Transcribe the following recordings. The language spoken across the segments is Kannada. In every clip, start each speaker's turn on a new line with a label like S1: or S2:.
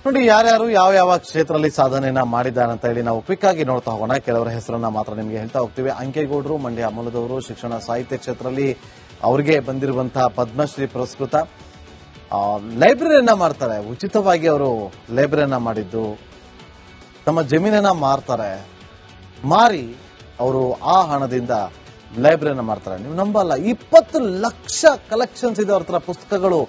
S1: ನೋಡಿ ಯಾರ್ಯಾರು ಯಾವ ಕ್ಷೇತ್ರದಲ್ಲಿ ಸಾಧನೆಯನ್ನ ಮಾಡಿದ್ದಾರೆ ಅಂತ ಹೇಳಿ ನಾವು ಕ್ವಿಕ್ ಆಗಿ ನೋಡ್ತಾ ಹೋಗೋಣ. ಕೆಲವರ ಹೆಸರನ್ನ ಮಾತ್ರ ನಿಮಗೆ ಹೇಳ್ತಾ ಹೋಗ್ತೀವಿ. ಅಂಕೇಗೌಡರು, ಮಂಡ್ಯ ಮೂಲದವರು, ಶಿಕ್ಷಣ ಸಾಹಿತ್ಯ ಕ್ಷೇತ್ರದಲ್ಲಿ ಅವರಿಗೆ ಬಂದಿರುವಂತಹ ಪದ್ಮಶ್ರೀ ಪುರಸ್ಕೃತ. ಲೈಬ್ರರಿಯನ್ನ ಮಾಡ್ತಾರೆ, ಉಚಿತವಾಗಿ ಅವರು ಲೈಬ್ರರಿಯನ್ನ ಮಾಡಿದ್ದು. ತಮ್ಮ ಜಮೀನನ್ನ ಮಾರ್ತಾರೆ, ಮಾರಿ ಅವರು ಆ ಹಣದಿಂದ ಲೈಬ್ರರಿಯನ್ನ ಮಾಡ್ತಾರೆ. ನೀವು ನಂಬಲ್ಲ, 20 ಲಕ್ಷ ಕಲೆಕ್ಷನ್ಸ್ ಇದೆ ಅವ್ರ ಹತ್ರ ಪುಸ್ತಕಗಳು.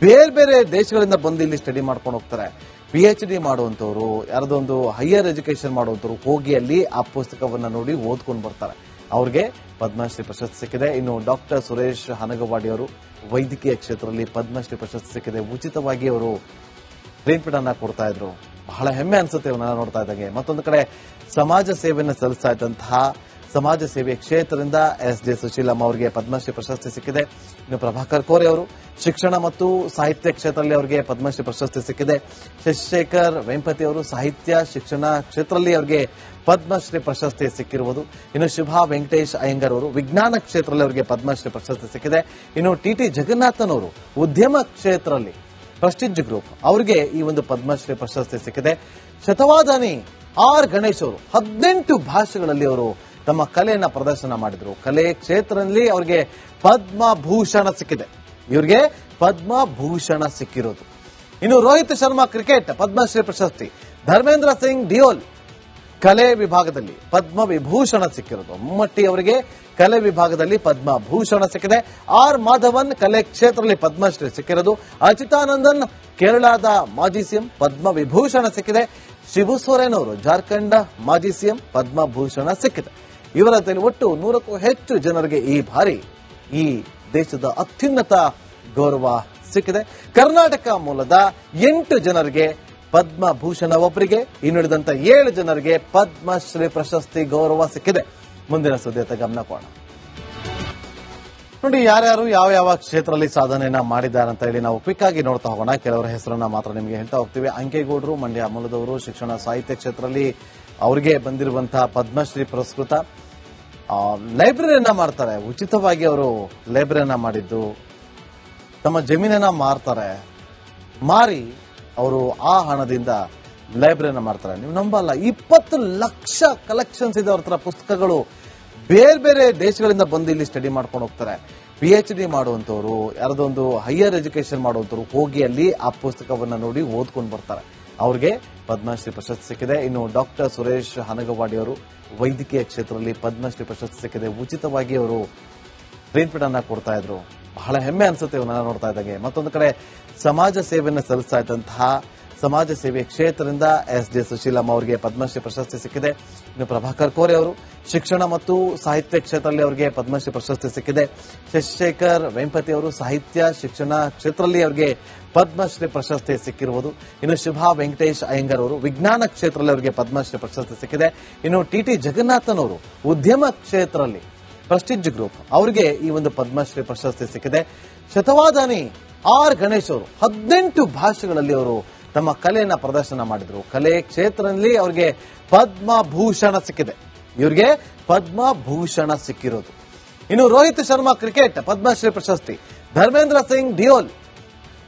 S1: ಬೇರೆ ಬೇರೆ ದೇಶಗಳಿಂದ ಬಂದು ಇಲ್ಲಿ ಸ್ಟಡಿ ಮಾಡ್ಕೊಂಡು ಹೋಗ್ತಾರೆ. PhD ಮಾಡುವಂತವ್ರು, ಯಾರದೊಂದು ಹೈಯರ್ ಎಜುಕೇಶನ್ ಮಾಡುವಂತವ್ರು ಹೋಗಿ ಅಲ್ಲಿ ಆ ಪುಸ್ತಕವನ್ನ ನೋಡಿ ಓದ್ಕೊಂಡು ಬರ್ತಾರೆ. ಅವ್ರಿಗೆ ಪದ್ಮಶ್ರೀ ಪ್ರಶಸ್ತಿ ಸಿಕ್ಕಿದೆ. ಇನ್ನು ಡಾಕ್ಟರ್ ಸುರೇಶ್ ಹನಗವಾಡಿ ಅವರು ವೈದ್ಯಕೀಯ ಕ್ಷೇತ್ರದಲ್ಲಿ ಪದ್ಮಶ್ರೀ ಪ್ರಶಸ್ತಿ ಸಿಕ್ಕಿದೆ. ಉಚಿತವಾಗಿ ಅವರು ಟ್ರೀಟ್ಮೆಂಟ್ ಅನ್ನ ಕೊಡ್ತಾ ಇದ್ರು. ಬಹಳ ಹೆಮ್ಮೆ ಅನ್ಸುತ್ತೆ ಇವನ್ನ ನೋಡ್ತಾ ಇದ್ದಂಗೆ. ಮತ್ತೊಂದು ಕಡೆ ಸಮಾಜ ಸೇವೆಯನ್ನು ಸಲ್ಲಿಸ್ತಾ ಇದ್ದಂತಹ ಸಮಾಜ ಸೇವೆ ಕ್ಷೇತ್ರದಿಂದ SJ ಸುಶೀಲಮ್ಮ ಅವರಿಗೆ ಪದ್ಮಶ್ರೀ ಪ್ರಶಸ್ತಿ ಸಿಕ್ಕಿದೆ. ಇನ್ನು ಪ್ರಭಾಕರ್ ಕೋರೆ ಅವರು ಶಿಕ್ಷಣ ಮತ್ತು ಸಾಹಿತ್ಯ ಕ್ಷೇತ್ರದಲ್ಲಿ ಅವರಿಗೆ ಪದ್ಮಶ್ರೀ ಪ್ರಶಸ್ತಿ ಸಿಕ್ಕಿದೆ. ಶಶಿಶೇಖರ್ ವೆಂಪತಿ ಅವರು ಸಾಹಿತ್ಯ ಶಿಕ್ಷಣ ಕ್ಷೇತ್ರದಲ್ಲಿ ಅವರಿಗೆ ಪದ್ಮಶ್ರೀ ಪ್ರಶಸ್ತಿ ಸಿಕ್ಕಿರುವುದು. ಇನ್ನು ಶುಭಾ ವೆಂಕಟೇಶ್ ಅಯ್ಯಂಗರ್ ಅವರು ವಿಜ್ಞಾನ ಕ್ಷೇತ್ರದಲ್ಲಿ ಅವರಿಗೆ ಪದ್ಮಶ್ರೀ ಪ್ರಶಸ್ತಿ ಸಿಕ್ಕಿದೆ. ಇನ್ನು TT ಜಗನ್ನಾಥನ್ ಅವರು ಉದ್ಯಮ ಕ್ಷೇತ್ರದಲ್ಲಿ ಪ್ರೆಸ್ಟೀಜ್ ಗ್ರೂಪ್ ಅವರಿಗೆ ಈ ಒಂದು ಪದ್ಮಶ್ರೀ ಪ್ರಶಸ್ತಿ ಸಿಕ್ಕಿದೆ. ಶತವಾದಾನಿ R ಗಣೇಶ್ ಅವರು 18 ಭಾಷೆಗಳಲ್ಲಿ ಅವರು ತಮ್ಮ ಕಲೆಯನ್ನ ಪ್ರದರ್ಶನ ಮಾಡಿದ್ರು. ಕಲೆ ಕ್ಷೇತ್ರದಲ್ಲಿ ಅವರಿಗೆ ಪದ್ಮಭೂಷಣ ಸಿಕ್ಕಿದೆ. ಇವರಿಗೆ ಪದ್ಮಭೂಷಣ ಸಿಕ್ಕಿರೋದು. ಇನ್ನು ರೋಹಿತ್ ಶರ್ಮಾ ಕ್ರಿಕೆಟ್ ಪದ್ಮಶ್ರೀ ಪ್ರಶಸ್ತಿ. ಧರ್ಮೇಂದ್ರ ಸಿಂಗ್ ಡಿಯೋಲ್ ಕಲೆ ವಿಭಾಗದಲ್ಲಿ ಪದ್ಮವಿಭೂಷಣ ಸಿಕ್ಕಿರೋದು. ಮಮ್ಮಟ್ಟಿ ಅವರಿಗೆ ಕಲೆ ವಿಭಾಗದಲ್ಲಿ ಪದ್ಮಭೂಷಣ ಸಿಕ್ಕಿದೆ. R ಮಾಧವನ್ ಕಲೆ ಕ್ಷೇತ್ರದಲ್ಲಿ ಪದ್ಮಶ್ರೀ ಸಿಕ್ಕಿರೋದು. ಅಚ್ಯುತಾನಂದನ್ ಕೇರಳದ ಮಾಜಿ CM ಪದ್ಮವಿಭೂಷಣ ಸಿಕ್ಕಿದೆ. ಶಿಬು ಸೊರೇನ್ ಅವರು ಜಾರ್ಖಂಡ್ ಮಾಜಿ CM ಪದ್ಮಭೂಷಣ ಸಿಕ್ಕಿದೆ. ಇವರಲ್ಲಿ ಒಟ್ಟು 100ಕ್ಕೂ ಹೆಚ್ಚು ಜನರಿಗೆ ಈ ಬಾರಿ ಈ ದೇಶದ ಅತ್ಯುನ್ನತ ಗೌರವ ಸಿಕ್ಕಿದೆ. ಕರ್ನಾಟಕ ಮೂಲದ 8 ಜನರಿಗೆ ಪದ್ಮಭೂಷಣ, ಒಬ್ಬರಿಗೆ ಇನ್ನುಳಿದಂತ 7 ಜನರಿಗೆ ಪದ್ಮಶ್ರೀ ಪ್ರಶಸ್ತಿ ಗೌರವ ಸಿಕ್ಕಿದೆ. ಮುಂದಿನ ಸುದ್ದಿಯತ್ತ ಗಮನ ಕೊಡೋಣ. ನೋಡಿ ಯಾರ್ಯಾರು ಯಾವ ಕ್ಷೇತ್ರದಲ್ಲಿ ಸಾಧನೆಯನ್ನ ಮಾಡಿದ್ದಾರೆ ಅಂತ ಹೇಳಿ ನಾವು ಕ್ವಿಕ್ ಆಗಿ ನೋಡ್ತಾ ಹೋಗೋಣ. ಕೆಲವರ ಹೆಸರನ್ನ ಮಾತ್ರ ನಿಮಗೆ ಹೇಳ್ತಾ ಹೋಗ್ತೀವಿ. ಅಂಕೇಗೌಡರು, ಮಂಡ್ಯ ಮೂಲದವರು, ಶಿಕ್ಷಣ ಸಾಹಿತ್ಯ ಕ್ಷೇತ್ರದಲ್ಲಿ ಅವರಿಗೆ ಬಂದಿರುವಂತಹ ಪದ್ಮಶ್ರೀ ಪುರಸ್ಕೃತ. ಲೈಬ್ರರಿಯನ್ನ ಮಾಡ್ತಾರೆ, ಉಚಿತವಾಗಿ ಅವರು ಲೈಬ್ರರಿಯನ್ನ ಮಾಡಿದ್ದು. ತಮ್ಮ ಜಮೀನನ್ನ ಮಾರ್ತಾರೆ, ಮಾರಿ ಅವರು ಆ ಹಣದಿಂದ ಲೈಬ್ರರಿಯನ್ನ ಮಾಡ್ತಾರೆ. ನೀವು ನಂಬಲ್ಲ, 20 ಲಕ್ಷ ಕಲೆಕ್ಷನ್ಸ್ ಇದೆ ಅವ್ರ ಹತ್ರ ಪುಸ್ತಕಗಳು. ಬೇರೆ ಬೇರೆ ದೇಶಗಳಿಂದ ಬಂದು ಇಲ್ಲಿ ಸ್ಟಡಿ ಮಾಡ್ಕೊಂಡು ಹೋಗ್ತಾರೆ. PhD ಮಾಡುವಂತವ್ರು, ಯಾರದೊಂದು ಹೈಯರ್ ಎಜುಕೇಶನ್ ಮಾಡುವಂತವ್ರು ಹೋಗಿ ಅಲ್ಲಿ ಆ ಪುಸ್ತಕವನ್ನ ನೋಡಿ ಓದ್ಕೊಂಡು ಬರ್ತಾರೆ. ಅವ್ರಿಗೆ ಪದ್ಮಶ್ರೀ ಪ್ರಶಸ್ತಿ ಸಿಕ್ಕಿದೆ. ಇನ್ನು ಡಾಕ್ಟರ್ ಸುರೇಶ್ ಹನಗವಾಡಿ ಅವರು ವೈದ್ಯಕೀಯ ಕ್ಷೇತ್ರದಲ್ಲಿ ಪದ್ಮಶ್ರೀ ಪ್ರಶಸ್ತಿ ಸಿಕ್ಕಿದೆ. ಉಚಿತವಾಗಿ ಅವರು ಟ್ರೀಟ್ಮೆಂಟ್ ಅನ್ನ ಕೊಡ್ತಾ ಇದ್ರು. ಬಹಳ ಹೆಮ್ಮೆ ಅನ್ಸುತ್ತೆ ಇವನ್ನ ನೋಡ್ತಾ ಇದ್ದಂಗೆ. ಮತ್ತೊಂದು ಕಡೆ ಸಮಾಜ ಸೇವೆಯನ್ನು ಸಲ್ಲಿಸ್ತಾ ಇದ್ದಂತಹ ಸಮಾಜ ಸೇವೆ ಕ್ಷೇತ್ರದಿಂದ SJ ಸುಶೀಲಮ್ಮ ಅವರಿಗೆ ಪದ್ಮಶ್ರೀ ಪ್ರಶಸ್ತಿ ಸಿಕ್ಕಿದೆ. ಇನ್ನು ಪ್ರಭಾಕರ್ ಕೋರೆ ಅವರು ಶಿಕ್ಷಣ ಮತ್ತು ಸಾಹಿತ್ಯ ಕ್ಷೇತ್ರದಲ್ಲಿ ಅವರಿಗೆ ಪದ್ಮಶ್ರೀ ಪ್ರಶಸ್ತಿ ಸಿಕ್ಕಿದೆ. ಶಶಿಶೇಖರ್ ವೆಂಪತಿ ಅವರು ಸಾಹಿತ್ಯ ಶಿಕ್ಷಣ ಕ್ಷೇತ್ರದಲ್ಲಿ ಅವರಿಗೆ ಪದ್ಮಶ್ರೀ ಪ್ರಶಸ್ತಿ ಸಿಕ್ಕಿರುವುದು. ಇನ್ನು ಶುಭಾ ವೆಂಕಟೇಶ್ ಅಯ್ಯಂಗರ್ ಅವರು ವಿಜ್ಞಾನ ಕ್ಷೇತ್ರದಲ್ಲಿ ಅವರಿಗೆ ಪದ್ಮಶ್ರೀ ಪ್ರಶಸ್ತಿ ಸಿಕ್ಕಿದೆ. ಇನ್ನು TT ಜಗನ್ನಾಥನ್ ಅವರು ಉದ್ಯಮ ಕ್ಷೇತ್ರದಲ್ಲಿ ಪ್ರೆಸ್ಟೀಜ್ ಗ್ರೂಪ್ ಅವರಿಗೆ ಈ ಒಂದು ಪದ್ಮಶ್ರೀ ಪ್ರಶಸ್ತಿ ಸಿಕ್ಕಿದೆ. ಶತವಾದಾನಿ R ಗಣೇಶ್ ಅವರು 18 ಭಾಷೆಗಳಲ್ಲಿ ಅವರು ತಮ್ಮ ಕಲೆಯನ್ನ ಪ್ರದರ್ಶನ ಮಾಡಿದ್ರು. ಕಲೆ ಕ್ಷೇತ್ರದಲ್ಲಿ ಅವರಿಗೆ ಪದ್ಮಭೂಷಣ ಸಿಕ್ಕಿದೆ. ಇವರಿಗೆ ಪದ್ಮಭೂಷಣ ಸಿಕ್ಕಿರೋದು. ಇನ್ನು ರೋಹಿತ್ ಶರ್ಮಾ ಕ್ರಿಕೆಟ್ ಪದ್ಮಶ್ರೀ ಪ್ರಶಸ್ತಿ. ಧರ್ಮೇಂದ್ರ ಸಿಂಗ್ ಡಿಯೋಲ್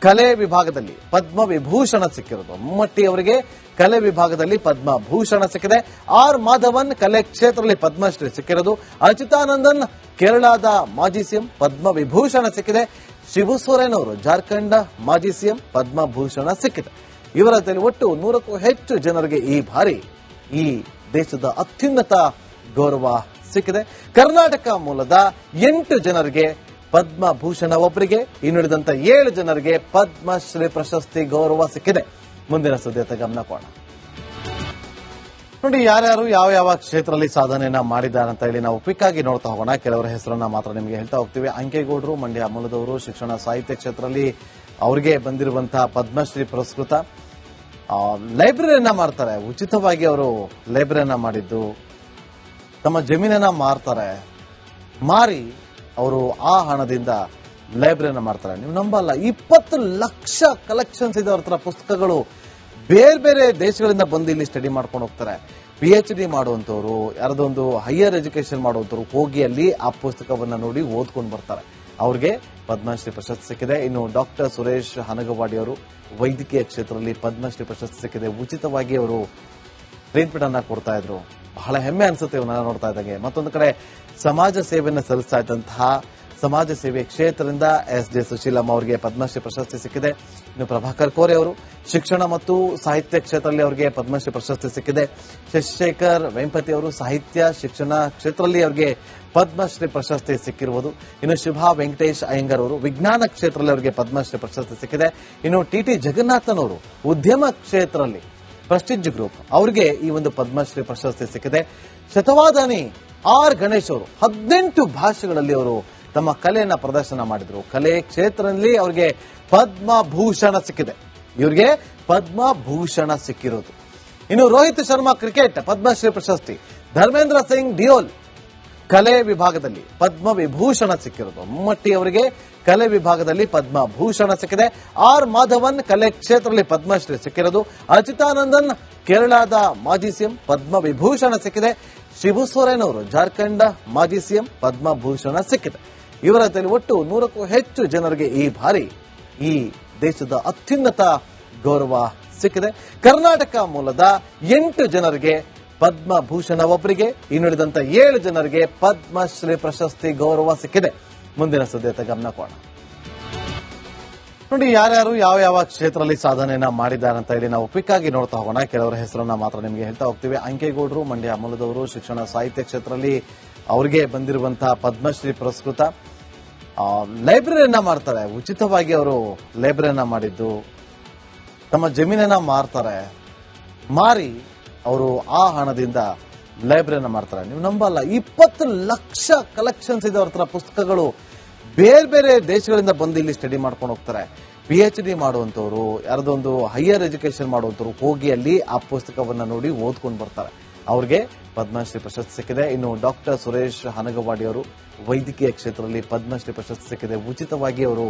S1: ಕಲೆ ವಿಭಾಗದಲ್ಲಿ ಪದ್ಮವಿಭೂಷಣ ಸಿಕ್ಕಿರೋದು. ಮಮ್ಮಟ್ಟಿ ಅವರಿಗೆ ಕಲೆ ವಿಭಾಗದಲ್ಲಿ ಪದ್ಮಭೂಷಣ ಸಿಕ್ಕಿದೆ. R ಮಾಧವನ್ ಕಲೆ ಕ್ಷೇತ್ರದಲ್ಲಿ ಪದ್ಮಶ್ರೀ ಸಿಕ್ಕಿರೋದು. ಅಚ್ಯುತಾನಂದನ್ ಕೇರಳದ ಮಾಜಿ CM ಪದ್ಮವಿಭೂಷಣ ಸಿಕ್ಕಿದೆ. ಶಿಬು ಸೊರೇನ್ ಅವರು ಜಾರ್ಖಂಡ್ ಮಾಜಿ CM ಪದ್ಮಭೂಷಣ ಸಿಕ್ಕಿದೆ. ಇವರಲ್ಲಿ ಒಟ್ಟು 100ಕ್ಕೂ ಹೆಚ್ಚು ಜನರಿಗೆ ಈ ಬಾರಿ ಈ ದೇಶದ ಅತ್ಯುನ್ನತ ಗೌರವ ಸಿಕ್ಕಿದೆ. ಕರ್ನಾಟಕ ಮೂಲದ 8 ಜನರಿಗೆ ಪದ್ಮಭೂಷಣ, ಒಬ್ಬರಿಗೆ ಇನ್ನುಳಿದಂತ 7 ಜನರಿಗೆ ಪದ್ಮಶ್ರೀ ಪ್ರಶಸ್ತಿ ಗೌರವ ಸಿಕ್ಕಿದೆ. ಮುಂದಿನ ಸುದ್ದಿಯತ್ತ ಗಮನ ಕೊಡೋಣ. ನೋಡಿ ಯಾರ್ಯಾರು ಯಾವ ಕ್ಷೇತ್ರದಲ್ಲಿ ಸಾಧನೆಯನ್ನ ಮಾಡಿದ್ದಾರೆ ಅಂತ ಹೇಳಿ ನಾವು ಕ್ವಿಕ್ ಆಗಿ ನೋಡ್ತಾ ಹೋಗೋಣ. ಕೆಲವರ ಹೆಸರನ್ನ ಮಾತ್ರ ನಿಮಗೆ ಹೇಳ್ತಾ ಹೋಗ್ತೀವಿ. ಅಂಕೇಗೌಡರು, ಮಂಡ್ಯ ಮೂಲದವರು, ಶಿಕ್ಷಣ ಸಾಹಿತ್ಯ ಕ್ಷೇತ್ರದಲ್ಲಿ ಅವರಿಗೆ ಬಂದಿರುವಂತಹ ಪದ್ಮಶ್ರೀ ಪುರಸ್ಕೃತ. ಲೈಬ್ರರಿಯನ್ನ ಮಾಡ್ತಾರೆ, ಉಚಿತವಾಗಿ ಅವರು ಲೈಬ್ರರಿಯನ್ನ ಮಾಡಿದ್ದು. ತಮ್ಮ ಜಮೀನನ್ನ ಮಾರ್ತಾರೆ, ಮಾರಿ ಅವರು ಆ ಹಣದಿಂದ ಲೈಬ್ರರಿಯನ್ನ ಮಾಡ್ತಾರೆ. ನೀವು ನಂಬಲ್ಲ, 20 ಲಕ್ಷ ಕಲೆಕ್ಷನ್ಸ್ ಇದೆ ಅವ್ರ ಹತ್ರ ಪುಸ್ತಕಗಳು. ಬೇರೆ ಬೇರೆ ದೇಶಗಳಿಂದ ಬಂದು ಇಲ್ಲಿ ಸ್ಟಡಿ ಮಾಡ್ಕೊಂಡು ಹೋಗ್ತಾರೆ. PhD ಮಾಡುವಂತವ್ರು, ಯಾರದೊಂದು ಹೈಯರ್ ಎಜುಕೇಶನ್ ಮಾಡುವಂತವ್ರು ಹೋಗಿ ಅಲ್ಲಿ ಆ ಪುಸ್ತಕವನ್ನ ನೋಡಿ ಓದ್ಕೊಂಡು ಬರ್ತಾರೆ. ಅವ್ರಿಗೆ ಪದ್ಮಶ್ರೀ ಪ್ರಶಸ್ತಿ ಸಿಕ್ಕಿದೆ. ಇನ್ನು ಡಾಕ್ಟರ್ ಸುರೇಶ್ ಹನಗವಾಡಿ ಅವರು ವೈದ್ಯಕೀಯ ಕ್ಷೇತ್ರದಲ್ಲಿ ಪದ್ಮಶ್ರೀ ಪ್ರಶಸ್ತಿ ಸಿಕ್ಕಿದೆ. ಉಚಿತವಾಗಿ ಅವರು ಟ್ರೀಟ್ಮೆಂಟ್ ಅನ್ನ ಕೊಡ್ತಾ ಇದ್ರು. ಬಹಳ ಹೆಮ್ಮೆ ಅನ್ಸುತ್ತೆ ಇವನ್ನ ನೋಡ್ತಾ ಇದ್ದಂಗೆ. ಮತ್ತೊಂದು ಕಡೆ ಸಮಾಜ ಸೇವೆಯನ್ನು ಸಲ್ಲಿಸ್ತಾ ಇದ್ದಂತಹ ಸಮಾಜ ಸೇವೆ ಕ್ಷೇತ್ರದಿಂದ ಎಸ್.ಜೆ. ಸುಶೀಲಮ್ಮ ಅವರಿಗೆ ಪದ್ಮಶ್ರೀ ಪ್ರಶಸ್ತಿ ಸಿಕ್ಕಿದೆ. ಇನ್ನು ಪ್ರಭಾಕರ್ ಕೋರೆ ಅವರು ಶಿಕ್ಷಣ ಮತ್ತು ಸಾಹಿತ್ಯ ಕ್ಷೇತ್ರದಲ್ಲಿ ಅವರಿಗೆ ಪದ್ಮಶ್ರೀ ಪ್ರಶಸ್ತಿ ಸಿಕ್ಕಿದೆ. ಶಶಿಶೇಖರ್ ವೆಂಪತಿ ಅವರು ಸಾಹಿತ್ಯ ಶಿಕ್ಷಣ ಕ್ಷೇತ್ರದಲ್ಲಿ ಅವರಿಗೆ ಪದ್ಮಶ್ರೀ ಪ್ರಶಸ್ತಿ ಸಿಕ್ಕಿರುವುದು. ಇನ್ನು ಶುಭಾ ವೆಂಕಟೇಶ್ ಅಯ್ಯಂಗರ್ ಅವರು ವಿಜ್ಞಾನ ಕ್ಷೇತ್ರದಲ್ಲಿ ಅವರಿಗೆ ಪದ್ಮಶ್ರೀ ಪ್ರಶಸ್ತಿ ಸಿಕ್ಕಿದೆ. ಇನ್ನು ಟಿ.ಟಿ. ಜಗನ್ನಾಥನ್ ಅವರು ಉದ್ಯಮ ಕ್ಷೇತ್ರದಲ್ಲಿ ಪ್ರೆಸ್ಟೀಜ್ ಗ್ರೂಪ್ ಅವರಿಗೆ ಈ ಒಂದು ಪದ್ಮಶ್ರೀ ಪ್ರಶಸ್ತಿ ಸಿಕ್ಕಿದೆ. ಶತವಾದಾನಿ ಆರ್ ಗಣೇಶ್ ಅವರು 18 ಭಾಷೆಗಳಲ್ಲಿ ಅವರು ತಮ್ಮ ಕಲೆಯನ್ನ ಪ್ರದರ್ಶನ ಮಾಡಿದ್ರು. ಕಲೆ ಕ್ಷೇತ್ರದಲ್ಲಿ ಅವರಿಗೆ ಪದ್ಮಭೂಷಣ ಸಿಕ್ಕಿದೆ. ಇವರಿಗೆ ಪದ್ಮಭೂಷಣ ಸಿಕ್ಕಿರೋದು. ಇನ್ನು ರೋಹಿತ್ ಶರ್ಮಾ ಕ್ರಿಕೆಟ್ ಪದ್ಮಶ್ರೀ ಪ್ರಶಸ್ತಿ, ಧರ್ಮೇಂದ್ರ ಸಿಂಗ್ ಡಿಯೋಲ್ ಕಲೆ ವಿಭಾಗದಲ್ಲಿ ಪದ್ಮವಿಭೂಷಣ ಸಿಕ್ಕಿರೋದು. ಮಮ್ಮಟ್ಟಿ ಅವರಿಗೆ ಕಲೆ ವಿಭಾಗದಲ್ಲಿ ಪದ್ಮಭೂಷಣ ಸಿಕ್ಕಿದೆ. ಆರ್ ಮಾಧವನ್ ಕಲೆ ಕ್ಷೇತ್ರದಲ್ಲಿ ಪದ್ಮಶ್ರೀ ಸಿಕ್ಕಿರೋದು. ಅಚ್ಯುತಾನಂದನ್ ಕೇರಳದ ಮಾಜಿ ಸಿಎಂ ಪದ್ಮವಿಭೂಷಣ ಸಿಕ್ಕಿದೆ. ಶಿಬು ಸೊರೇನ್ ಅವರು ಜಾರ್ಖಂಡ್ ಮಾಜಿ ಸಿಎಂ ಪದ್ಮಭೂಷಣ ಸಿಕ್ಕಿದೆ. ಇವರ ಒಟ್ಟು 100ಕ್ಕೂ ಹೆಚ್ಚು ಜನರಿಗೆ ಈ ಬಾರಿ ಈ ದೇಶದ ಅತ್ಯುನ್ನತ ಗೌರವ ಸಿಕ್ಕಿದೆ. ಕರ್ನಾಟಕ ಮೂಲದ 8 ಜನರಿಗೆ ಪದ್ಮಭೂಷಣ ಒಬ್ಬರಿಗೆ, ಇನ್ನುಳಿದಂತ 7 ಜನರಿಗೆ ಪದ್ಮಶ್ರೀ ಪ್ರಶಸ್ತಿ ಗೌರವ ಸಿಕ್ಕಿದೆ. ಮುಂದಿನ ಸುದ್ದಿಯತ್ತ ಗಮನ ಕೊಡೋಣ. ನೋಡಿ, ಯಾರ್ಯಾರು ಯಾವ ಕ್ಷೇತ್ರದಲ್ಲಿ ಸಾಧನೆಯನ್ನ ಮಾಡಿದ್ದಾರೆ ಅಂತ ಹೇಳಿ ನಾವು ಕ್ವಿಕ್ ಆಗಿ ನೋಡ್ತಾ ಹೋಗೋಣ. ಕೆಲವರ ಹೆಸರನ್ನ ಮಾತ್ರ ನಿಮಗೆ ಹೇಳ್ತಾ ಹೋಗ್ತೀವಿ. ಅಂಕೇಗೌಡರು, ಮಂಡ್ಯ ಮೂಲದವರು, ಶಿಕ್ಷಣ ಸಾಹಿತ್ಯ ಕ್ಷೇತ್ರದಲ್ಲಿ ಅವರಿಗೆ ಬಂದಿರುವಂತಹ ಪದ್ಮಶ್ರೀ ಪುರಸ್ಕೃತ. ಲೈಬ್ರರಿಯನ್ನ ಮಾಡ್ತಾರೆ. ಉಚಿತವಾಗಿ ಅವರು ಲೈಬ್ರರಿಯನ್ನ ಮಾಡಿದ್ದು, ತಮ್ಮ ಜಮೀನನ್ನ ಮಾರ್ತಾರೆ. ಮಾರಿ ಅವರು ಆ ಹಣದಿಂದ ಲೈಬ್ರರಿಯನ್ನ ಮಾಡ್ತಾರೆ. ನೀವು ನಂಬಲ್ಲ, 20 ಲಕ್ಷ ಕಲೆಕ್ಷನ್ಸ್ ಇದೆ ಅವ್ರ ಹತ್ರ ಪುಸ್ತಕಗಳು. ಬೇರೆ ಬೇರೆ ದೇಶಗಳಿಂದ ಬಂದು ಇಲ್ಲಿ ಸ್ಟಡಿ ಮಾಡ್ಕೊಂಡು ಹೋಗ್ತಾರೆ. PhD ಮಾಡುವಂತವ್ರು, ಯಾರದೊಂದು ಹೈಯರ್ ಎಜುಕೇಶನ್ ಮಾಡುವಂತವ್ರು ಹೋಗಿ ಅಲ್ಲಿ ಆ ಪುಸ್ತಕವನ್ನ ನೋಡಿ ಓದ್ಕೊಂಡು ಬರ್ತಾರೆ. ಅವ್ರಿಗೆ ಪದ್ಮಶ್ರೀ ಪ್ರಶಸ್ತಿ ಸಿಕ್ಕಿದೆ. ಇನ್ನು ಡಾಕ್ಟರ್ ಸುರೇಶ್ ಹನಗವಾಡಿ ಅವರು ವೈದ್ಯಕೀಯ ಕ್ಷೇತ್ರದಲ್ಲಿ ಪದ್ಮಶ್ರೀ ಪ್ರಶಸ್ತಿ ಸಿಕ್ಕಿದೆ. ಉಚಿತವಾಗಿ ಅವರು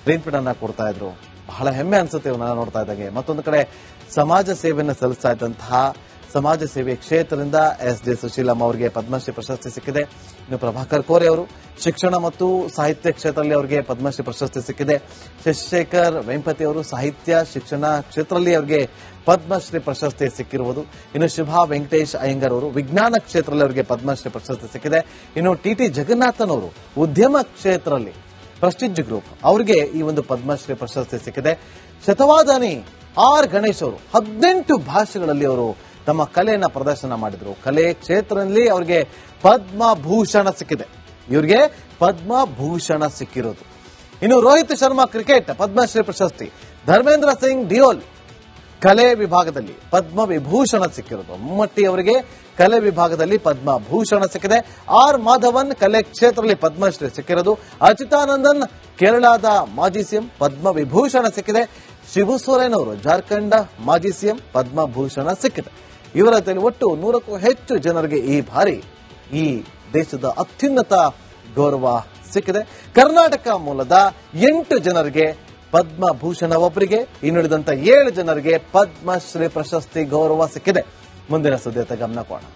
S1: ಟ್ರೀಟ್ಮೆಂಟ್ ಅನ್ನ ಕೊಡ್ತಾ ಇದ್ರು. ಬಹಳ ಹೆಮ್ಮೆ ಅನ್ಸುತ್ತೆ ಇವನ್ನ ನೋಡ್ತಾ ಇದ್ದಂಗೆ. ಮತ್ತೊಂದು ಕಡೆ ಸಮಾಜ ಸೇವೆಯನ್ನು ಸಲ್ಲಿಸ್ತಾ ಇದ್ದಂತಹ ಸಮಾಜ ಸೇವೆ ಕ್ಷೇತ್ರದಿಂದ ಎಸ್.ಜೆ. ಸುಶೀಲಮ್ಮ ಅವರಿಗೆ ಪದ್ಮಶ್ರೀ ಪ್ರಶಸ್ತಿ ಸಿಕ್ಕಿದೆ. ಇನ್ನು ಪ್ರಭಾಕರ್ ಕೋರೆ ಅವರು ಶಿಕ್ಷಣ ಮತ್ತು ಸಾಹಿತ್ಯ ಕ್ಷೇತ್ರದಲ್ಲಿ ಅವರಿಗೆ ಪದ್ಮಶ್ರೀ ಪ್ರಶಸ್ತಿ ಸಿಕ್ಕಿದೆ. ಶಶಿಶೇಖರ್ ವೆಂಪತಿ ಅವರು ಸಾಹಿತ್ಯ ಶಿಕ್ಷಣ ಕ್ಷೇತ್ರದಲ್ಲಿ ಅವರಿಗೆ ಪದ್ಮಶ್ರೀ ಪ್ರಶಸ್ತಿ ಸಿಕ್ಕಿರುವುದು. ಇನ್ನು ಶುಭಾ ವೆಂಕಟೇಶ್ ಅಯ್ಯಂಗರ್ ಅವರು ವಿಜ್ಞಾನ ಕ್ಷೇತ್ರದಲ್ಲಿ ಅವರಿಗೆ ಪದ್ಮಶ್ರೀ ಪ್ರಶಸ್ತಿ ಸಿಕ್ಕಿದೆ. ಇನ್ನು ಟಿ.ಟಿ. ಜಗನ್ನಾಥನ್ ಅವರು ಉದ್ಯಮ ಕ್ಷೇತ್ರದಲ್ಲಿ ಪ್ರೆಸ್ಟೀಜ್ ಗ್ರೂಪ್ ಅವರಿಗೆ ಈ ಒಂದು ಪದ್ಮಶ್ರೀ ಪ್ರಶಸ್ತಿ ಸಿಕ್ಕಿದೆ. ಶತವಾದಾನಿ ಆರ್ ಗಣೇಶ್ ಅವರು 18 ಭಾಷೆಗಳಲ್ಲಿ ಅವರು ತಮ್ಮ ಕಲೆಯನ್ನ ಪ್ರದರ್ಶನ ಮಾಡಿದ್ರು. ಕಲೆ ಕ್ಷೇತ್ರದಲ್ಲಿ ಅವರಿಗೆ ಪದ್ಮಭೂಷಣ ಸಿಕ್ಕಿದೆ. ಇವರಿಗೆ ಪದ್ಮಭೂಷಣ ಸಿಕ್ಕಿರೋದು. ಇನ್ನು ರೋಹಿತ್ ಶರ್ಮಾ ಕ್ರಿಕೆಟ್ ಪದ್ಮಶ್ರೀ ಪ್ರಶಸ್ತಿ, ಧರ್ಮೇಂದ್ರ ಸಿಂಗ್ ಡಿಯೋಲ್ ಕಲೆ ವಿಭಾಗದಲ್ಲಿ ಪದ್ಮವಿಭೂಷಣ ಸಿಕ್ಕಿರೋದು. ಮಮ್ಮಟ್ಟಿ ಅವರಿಗೆ ಕಲೆ ವಿಭಾಗದಲ್ಲಿ ಪದ್ಮಭೂಷಣ ಸಿಕ್ಕಿದೆ. ಆರ್ ಮಾಧವನ್ ಕಲೆ ಕ್ಷೇತ್ರದಲ್ಲಿ ಪದ್ಮಶ್ರೀ ಸಿಕ್ಕಿರೋದು. ಅಚ್ಯುತಾನಂದನ್ ಕೇರಳದ ಮಾಜಿ ಸಿಎಂ ಪದ್ಮವಿಭೂಷಣ ಸಿಕ್ಕಿದೆ. ಶಿಬು ಸೊರೇನ್ ಅವರು ಜಾರ್ಖಂಡ್ ಮಾಜಿ ಸಿಎಂ ಪದ್ಮಭೂಷಣ ಸಿಕ್ಕಿದೆ. ಇವರ ಒಟ್ಟು 100ಕ್ಕೂ ಹೆಚ್ಚು ಜನರಿಗೆ ಈ ಬಾರಿ ಈ ದೇಶದ ಅತ್ಯುನ್ನತ ಗೌರವ ಸಿಕ್ಕಿದೆ. ಕರ್ನಾಟಕ ಮೂಲದ 8 ಜನರಿಗೆ ಪದ್ಮಭೂಷಣ ಒಬ್ಬರಿಗೆ, ಇನ್ನುಳಿದಂತ 7 ಜನರಿಗೆ ಪದ್ಮಶ್ರೀ ಪ್ರಶಸ್ತಿ ಗೌರವ ಸಿಕ್ಕಿದೆ. ಮುಂದಿನ ಸುದ್ದಿಯತ್ತ ಗಮನ ಕೊಡೋಣ.